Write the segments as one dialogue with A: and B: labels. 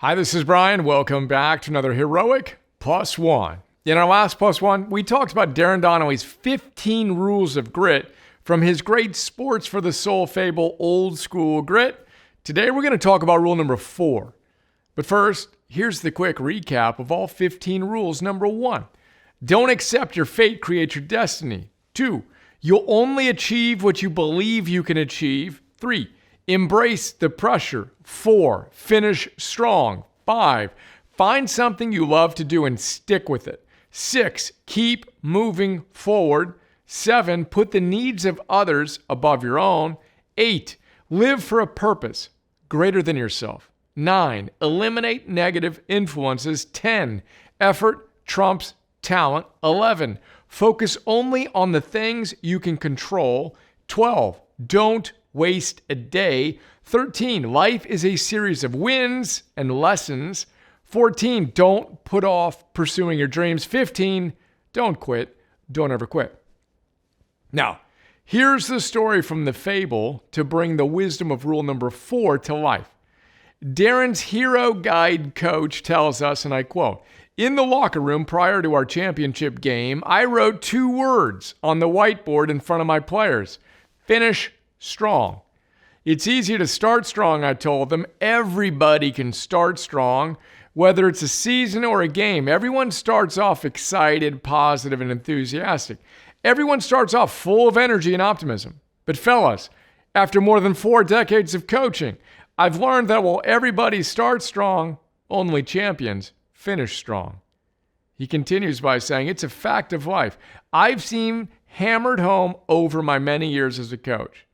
A: Hi, this is Brian. Welcome back to another Heroic Plus One. In our last Plus One, we talked about Darrin Donnelly's 15 rules of grit from his great Sports for the Soul fable, Old School Grit. Today, we're going to talk about rule number 4. But first, here's the quick recap of all 15 rules. Number 1, don't accept your fate creates your destiny. 2, you'll only achieve what you believe you can achieve. 3, embrace the pressure. 4, finish strong. 5, find something you love to do and stick with it. 6, keep moving forward. 7, put the needs of others above your own. 8, live for a purpose greater than yourself. 9, eliminate negative influences. 10, effort trumps talent. 11, focus only on the things you can control. 12, don't waste a day. 13, life is a series of wins and lessons. 14, don't put off pursuing your dreams. 15, don't quit. Don't ever quit. Now, here's the story from the fable to bring the wisdom of rule number 4 to life. Darrin's hero guide coach tells us, and I quote, "In the locker room prior to our championship game, I wrote 2 words on the whiteboard in front of my players. Finish strong. It's easy to start strong, I told them. Everybody can start strong, whether it's a season or a game. Everyone starts off excited, positive, and enthusiastic. Everyone starts off full of energy and optimism. But fellas, after more than 4 decades of coaching, I've learned that while everybody starts strong, only champions finish strong." He continues by saying, "It's a fact of life I've seen hammered home over my many years as a coach.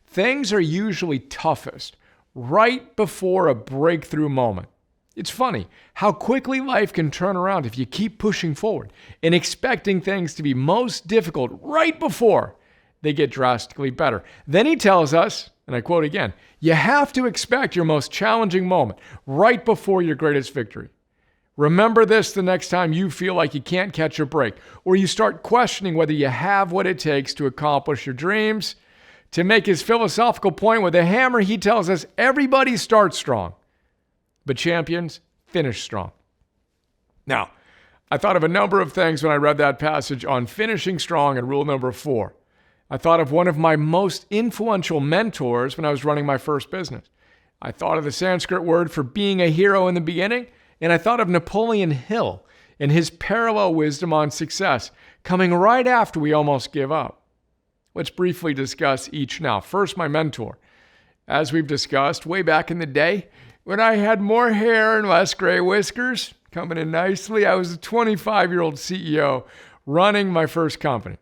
A: Things are usually toughest right before a breakthrough moment. It's funny how quickly life can turn around if you keep pushing forward and expecting things to be most difficult right before they get drastically better. Then he tells us, and I quote again, you have to expect your most challenging moment right before your greatest victory. Remember this the next time you feel like you can't catch a break or you start questioning whether you have what it takes to accomplish your dreams." To make his philosophical point with a hammer, he tells us everybody starts strong, but champions finish strong. Now, I thought of a number of things when I read that passage on finishing strong and rule number 4. I thought of one of my most influential mentors when I was running my first business. I thought of the Sanskrit word for being a hero in the beginning, and I thought of Napoleon Hill and his parallel wisdom on success coming right after we almost give up. Let's briefly discuss each now. First, my mentor. As we've discussed, way back in the day, when I had more hair and less gray whiskers, coming in nicely, I was a 25-year-old CEO running my first company.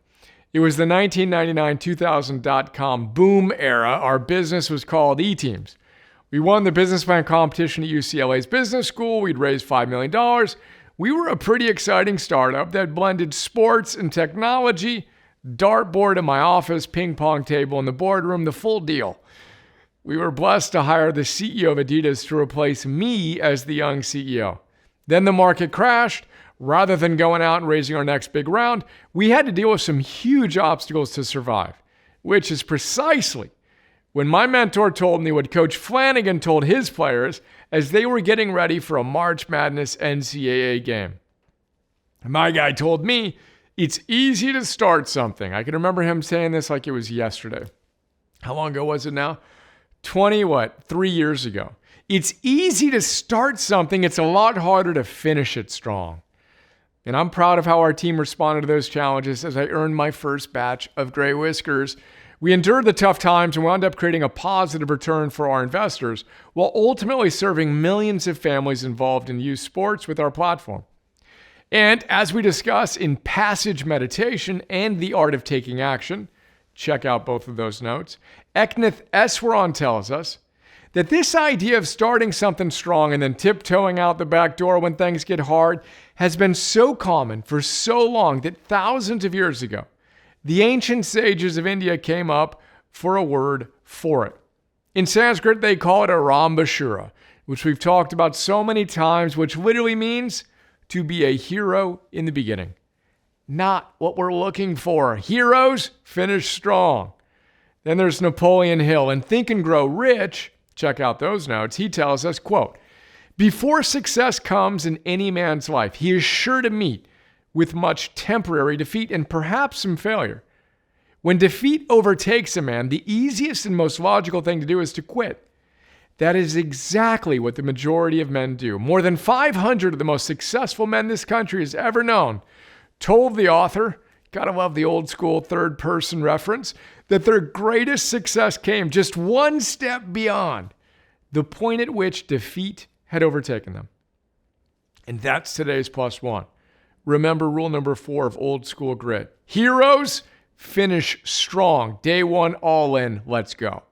A: It was the 1999-2000 dot-com boom era. Our business was called E-Teams. We won the business plan competition at UCLA's business school. We'd raised $5 million. We were a pretty exciting startup that blended sports and technology, dartboard in my office, ping pong table in the boardroom, the full deal. We were blessed to hire the CEO of Adidas to replace me as the young CEO. Then the market crashed. Rather than going out and raising our next big round, we had to deal with some huge obstacles to survive, which is precisely when my mentor told me what Coach Flanagan told his players as they were getting ready for a March Madness NCAA game. My guy told me, it's easy to start something. I can remember him saying this like it was yesterday. How long ago was it now? 3 years ago. It's easy to start something. It's a lot harder to finish it strong. And I'm proud of how our team responded to those challenges as I earned my first batch of gray whiskers. We endured the tough times and wound up creating a positive return for our investors while ultimately serving millions of families involved in youth sports with our platform. And as we discuss in Passage Meditation and The Art of Taking Action, check out both of those notes, Eknath Eswaran tells us that this idea of starting something strong and then tiptoeing out the back door when things get hard has been so common for so long that thousands of years ago, the ancient sages of India came up for a word for it. In Sanskrit, they call it a rambashura, which we've talked about so many times, which literally means to be a hero in the beginning. Not what we're looking for. Heroes finish strong. Then there's Napoleon Hill. In Think and Grow Rich, check out those notes, he tells us, quote, Before success comes in any man's life, he is sure to meet with much temporary defeat and perhaps some failure. When defeat overtakes a man, the easiest and most logical thing to do is to quit. That is exactly what the majority of men do. More than 500 of the most successful men this country has ever known told the author, gotta love the old school third person reference, that their greatest success came just one step beyond the point at which defeat had overtaken them. And that's today's plus one. Remember rule number 4 of old school grit. Heroes finish strong. Day one, all in. Let's go.